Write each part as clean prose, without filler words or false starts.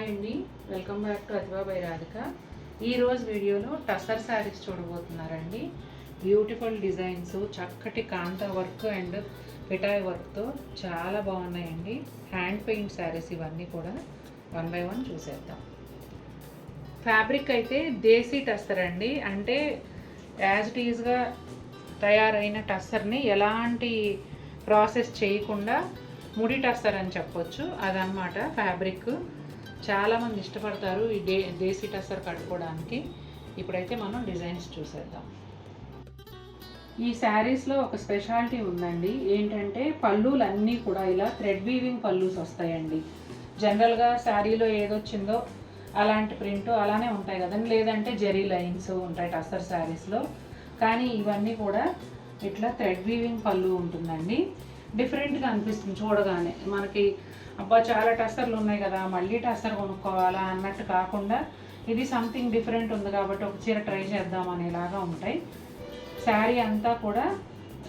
Hi అండి, welcome back to Athiva by Radhika. ఈరోజు వీడియోలో టసర్ శారీస్ చూడబోతున్నారండి. బ్యూటిఫుల్ డిజైన్స్, చక్కటి కాంతా వర్క్ అండ్ పిటాయ్ వర్క్తో చాలా బాగున్నాయండి. హ్యాండ్ పెయింట్ శారీస్ ఇవన్నీ కూడా 1 by 1 చూసేద్దాం. ఫ్యాబ్రిక్ అయితే దేశీ టస్సర్ అండి, అంటే యాజ్ ఇట్ ఈజ్గా తయారైన టస్సర్ని ఎలాంటి ప్రాసెస్ చేయకుండా ముడి టస్సర్ అని చెప్పొచ్చు. అదనమాట ఫ్యాబ్రిక్. చాలామంది ఇష్టపడతారు ఈ దేశీ టస్సర్ కట్టుకోవడానికి. ఇప్పుడైతే మనం డిజైన్స్ చూసేద్దాం. ఈ శారీస్లో ఒక స్పెషాలిటీ ఉందండి. ఏంటంటే పళ్ళులన్నీ కూడా ఇలా థ్రెడ్ వీవింగ్ పళ్ళుస్ వస్తాయండి. జనరల్గా శారీలో ఏదొచ్చిందో అలాంటి ప్రింట్ అలానే ఉంటాయి కదండి, లేదంటే జెరీ లైన్స్ ఉంటాయి టస్సర్ శారీస్లో. కానీ ఇవన్నీ కూడా ఇట్లా థ్రెడ్ వీవింగ్ పళ్ళు ఉంటుందండి. డిఫరెంట్గా అనిపిస్తుంది చూడగానే మనకి. అబ్బా చాలా టస్సర్లు ఉన్నాయి కదా, మళ్ళీ టస్సర్ కొనుక్కోవాలా అన్నట్టు కాకుండా ఇది సంథింగ్ డిఫరెంట్ ఉంది కాబట్టి ఒక చీర ట్రై చేద్దాం అనేలాగా ఉంటాయి. శారీ అంతా కూడా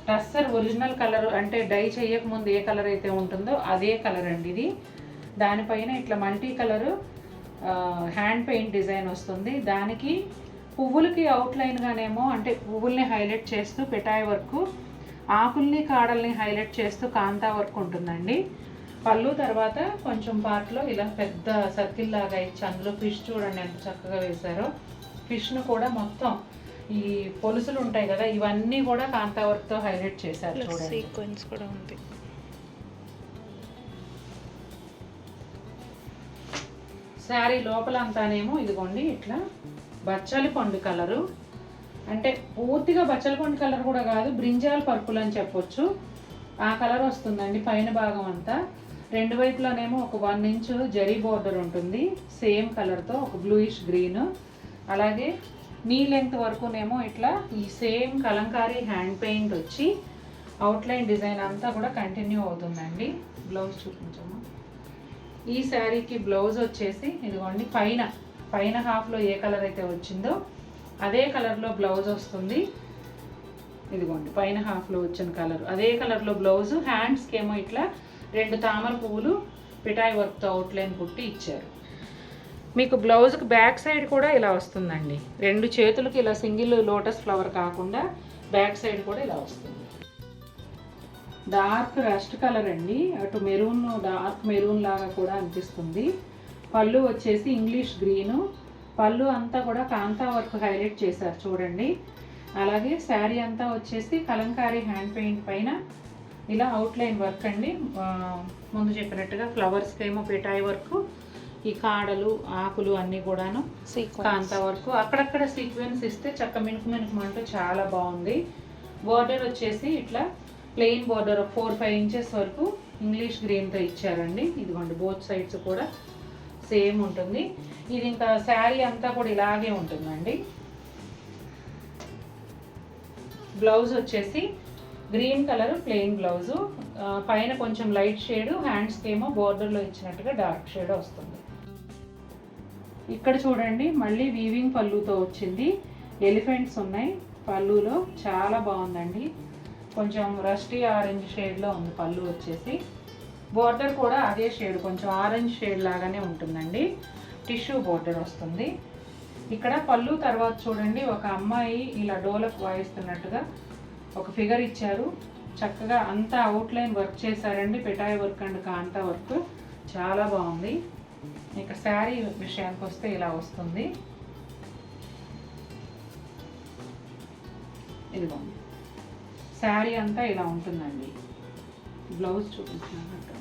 టస్సర్ ఒరిజినల్ కలర్, అంటే డై చేయకముందు ఏ కలర్ అయితే ఉంటుందో అదే కలర్ అండి ఇది. దానిపైన ఇట్లా multi colour hand paint design వస్తుంది. దానికి పువ్వులకి అవుట్లైన్గానేమో అంటే పువ్వుల్ని హైలైట్ చేస్తూ పిటాయ్ వర్క్, ఆకుల్ని కాడల్ని హైలైట్ చేస్తూ కాంతా వర్క్ ఉంటుందండి. పళ్ళు తర్వాత కొంచెం పార్ట్లో ఇలా పెద్ద సర్కిల్ లాగా ఇచ్చి అందులో ఫిష్ చూడండి ఎంత చక్కగా వేశారో. ఫిష్ను కూడా మొత్తం ఈ పొలుసులు ఉంటాయి కదా, ఇవన్నీ కూడా కాంతా వర్క్తో హైలైట్ చేశారు చూడండి. సీక్వెన్స్ కూడా ఉంది. శారీ లోపల అంతానేమో ఇదిగోండి ఇట్లా బచ్చలి పండు కలరు, అంటే పూర్తిగా బచ్చలి పండు కలర్ కూడా కాదు, బ్రింజాల్ పర్పుల్ అని చెప్పొచ్చు. ఆ కలర్ వస్తుందండి పైన భాగం అంతా. రెండు వైపులోనేమో ఒక 1 inch జరీ బోర్డర్ ఉంటుంది సేమ్ కలర్తో, ఒక బ్లూయిష్ గ్రీన్. అలాగే నీ లెంగ్త్ వరకునేమో ఇట్లా ఈ సేమ్ కలంకారీ హ్యాండ్ పెయింట్ వచ్చి అవుట్లైన్ డిజైన్ అంతా కూడా కంటిన్యూ అవుతుందండి. బ్లౌజ్ చూపించము. ఈ శారీకి బ్లౌజ్ వచ్చేసి ఇదిగోండి పైన హాఫ్లో ఏ కలర్ అయితే వచ్చిందో అదే కలర్లో బ్లౌజ్ వస్తుంది. ఇదిగోండి పైన హాఫ్లో వచ్చిన కలర్ అదే కలర్లో బ్లౌజు. హ్యాండ్స్కి ఏమో ఇట్లా 2 తామర పువ్వులు పిటాయ్ వర్క్తో అవుట్లైన్ కుట్టి ఇచ్చారు. మీకు బ్లౌజ్కి బ్యాక్ సైడ్ కూడా ఇలా వస్తుందండి. 2 చేతులకి ఇలా సింగిల్ లోటస్ ఫ్లవర్ కాకుండా బ్యాక్ సైడ్ కూడా ఇలా వస్తుంది. డార్క్ రస్ట్ కలర్ అండి, అటు మెరూన్, డార్క్ మెరూన్ లాగా కూడా అనిపిస్తుంది. పళ్ళు వచ్చేసి ఇంగ్లీష్ గ్రీను. పళ్ళు అంతా కూడా కాంతా వర్క్ హైలైట్ చేశారు చూడండి. అలాగే శారీ అంతా వచ్చేసి కలంకారీ హ్యాండ్ పెయింట్ పైన ఇలా అవుట్లైన్ వర్క్ అండి. ముందు చెప్పినట్టుగా ఫ్లవర్స్కి ఏమో పిటాయ్ వర్క్, ఈ కాడలు ఆకులు అన్నీ కూడాను కాంతా వర్క్. అక్కడక్కడ సీక్వెన్స్ ఇస్తే చక్క మినుకుమంటూ చాలా బాగుంది. బోర్డర్ వచ్చేసి ఇట్లా ప్లెయిన్ బోర్డర్ 4-5 inches వరకు ఇంగ్లీష్ గ్రీన్తో ఇచ్చారండి. ఇదిగోండి బోత్ సైడ్స్ కూడా సేమ్ ఉంటుంది. ఇది ఇంకా శారీ అంతా కూడా ఇలాగే ఉంటుందండి. బ్లౌజ్ వచ్చేసి గ్రీన్ కలర్ ప్లెయిన్ బ్లౌజు, పైన కొంచెం లైట్ షేడ్, హ్యాండ్స్కి ఏమో బోర్డర్లో ఇచ్చినట్టుగా డార్క్ షేడ్ వస్తుంది. ఇక్కడ చూడండి మళ్ళీ వీవింగ్ పళ్ళుతో వచ్చింది. ఎలిఫెంట్స్ ఉన్నాయి పళ్ళులో, చాలా బాగుందండి. కొంచెం రస్టీ ఆరెంజ్ షేడ్లో ఉంది పళ్ళు వచ్చేసి. బోర్డర్ కూడా అదే షేడ్, కొంచెం ఆరెంజ్ షేడ్ లాగానే ఉంటుందండి. టిష్యూ బోర్డర్ వస్తుంది. ఇక్కడ పళ్ళు తర్వాత చూడండి ఒక అమ్మాయి ఇలా డోలక్ వాయిస్తున్నట్టుగా ఒక ఫిగర్ ఇచ్చారు. చక్కగా అంతా అవుట్లైన్ వర్క్ చేశారండి, పిటాయ్ వర్క్ అండ్ కాంతా వర్క్ చాలా బాగుంది. ఇక శారీ విషయానికి వస్తే ఇలా వస్తుంది. ఇదిగోండి శారీ అంతా ఇలా ఉంటుందండి. బ్లౌజ్ చూపించినట్టు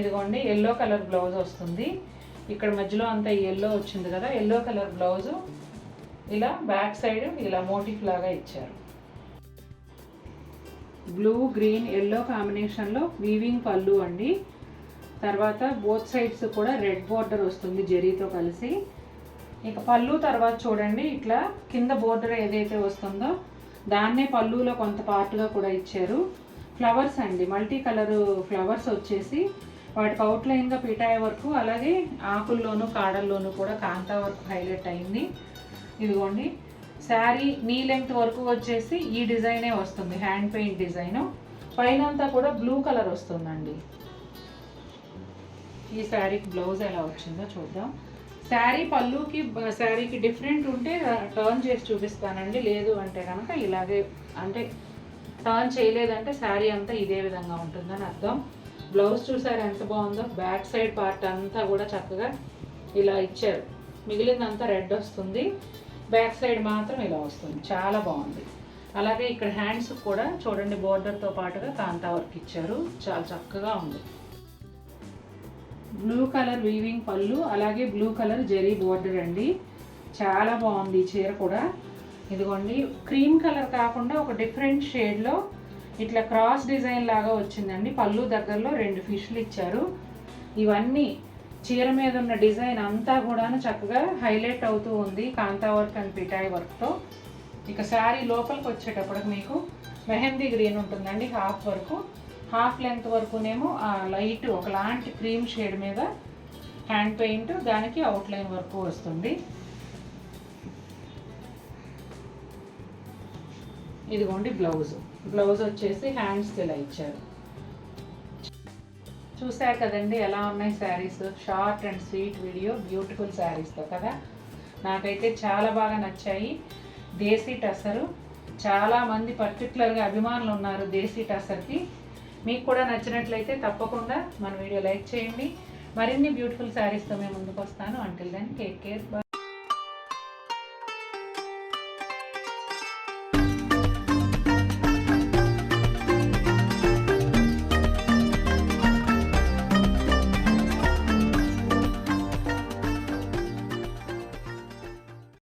ఇదిగోండి ఎల్లో కలర్ బ్లౌజ్ వస్తుంది. ఇక్కడ మధ్యలో అంతా ఎల్లో వచ్చింది కదా, ఎల్లో కలర్ బ్లౌజు ఇలా బ్యాక్ సైడ్ ఇలా మోటిఫ్ లాగా ఇచ్చారు. బ్లూ గ్రీన్ ఎల్లో కాంబినేషన్లో వీవింగ్ పళ్ళు అండి. తర్వాత బోత్ సైడ్స్ కూడా రెడ్ బోర్డర్ వస్తుంది జరీతో కలిసి. ఇక పళ్ళు తర్వాత చూడండి ఇట్లా కింద బోర్డర్ ఏదైతే వస్తుందో దాన్నే పళ్ళులో కొంత పార్ట్గా కూడా ఇచ్చారు. ఫ్లవర్స్ అండి, మల్టీ కలర్ ఫ్లవర్స్ వచ్చేసి వాటికి అవుట్లైన్గా పిటాయ్ వర్క్, అలాగే ఆకుల్లోనూ కాడల్లోనూ కూడా కాంతా వర్క్ హైలైట్ అయింది. ఇదిగోండి శారీ నీ లెంగ్త్ వరకు వచ్చేసి ఈ డిజైనే వస్తుంది, హ్యాండ్ పెయింట్ డిజైను. పైన అంతా కూడా బ్లూ కలర్ వస్తుందండి. ఈ శారీకి బ్లౌజ్ ఎలా వచ్చిందో చూద్దాం. శారీ పళ్ళుకి శారీకి డిఫరెంట్ ఉంటే టర్న్ చేసి చూపిస్తానండి. లేదు అంటే కనుక ఇలాగే, అంటే టర్న్ చేయలేదంటే శారీ అంతా ఇదే విధంగా ఉంటుందని అర్థం. బ్లౌజ్ చూసారు ఎంత బాగుందో. బ్యాక్ సైడ్ పార్ట్ అంతా కూడా చక్కగా ఇలా ఇచ్చారు. మిగిలిందంతా రెడ్ వస్తుంది, బ్యాక్ సైడ్ మాత్రం ఇలా వస్తుంది. చాలా బాగుంది. అలాగే ఇక్కడ హ్యాండ్స్ కూడా చూడండి, బోర్డర్తో పాటుగా కాంతా వర్క్ ఇచ్చారు. చాలా చక్కగా ఉంది. బ్లూ కలర్ వీవింగ్ పళ్ళు, అలాగే బ్లూ కలర్ జరీ బోర్డర్ అండి. చాలా బాగుంది ఈ చీర కూడా. ఇదిగోండి, క్రీమ్ కలర్ కాకుండా ఒక డిఫరెంట్ షేడ్లో ఇట్లా క్రాస్ డిజైన్ లాగా వచ్చిందండి. పళ్ళు దగ్గరలో 2 ఫిష్లు ఇచ్చారు. ఇవన్నీ చీర మీద ఉన్న డిజైన్ అంతా కూడా చక్కగా హైలైట్ అవుతూ ఉంది కాంతా వర్క్ అండ్ పిటాయి వర్క్తో. ఇక శారీ లోపలికి వచ్చేటప్పటికి మీకు మెహందీ గ్రీన్ ఉంటుందండి. హాఫ్ లెంత్ వరకునేమో లైట్ ఒకలాంటి క్రీమ్ షేడ్ మీద హ్యాండ్ పెయింట్, దానికి అవుట్లైన్ వరకు వస్తుంది. ఇదిగోండి బ్లౌజ్ వచ్చేసి హ్యాండ్స్కి ఇలా ఇచ్చారు. చూసారు కదండి ఎలా ఉన్నాయి saris. Short and sweet video, beautiful శారీస్తో కదా. నాకైతే చాలా బాగా నచ్చాయి. దేశీ టసరు, చాలామంది పర్టికులర్గా అభిమానులు ఉన్నారు దేశీ టసర్కి. మీకు కూడా నచ్చినట్లయితే తప్పకుండా మన వీడియో లైక్ చేయండి. మరిన్ని బ్యూటిఫుల్ శారీస్తో మేము ముందుకు వస్తాను. Until then take care.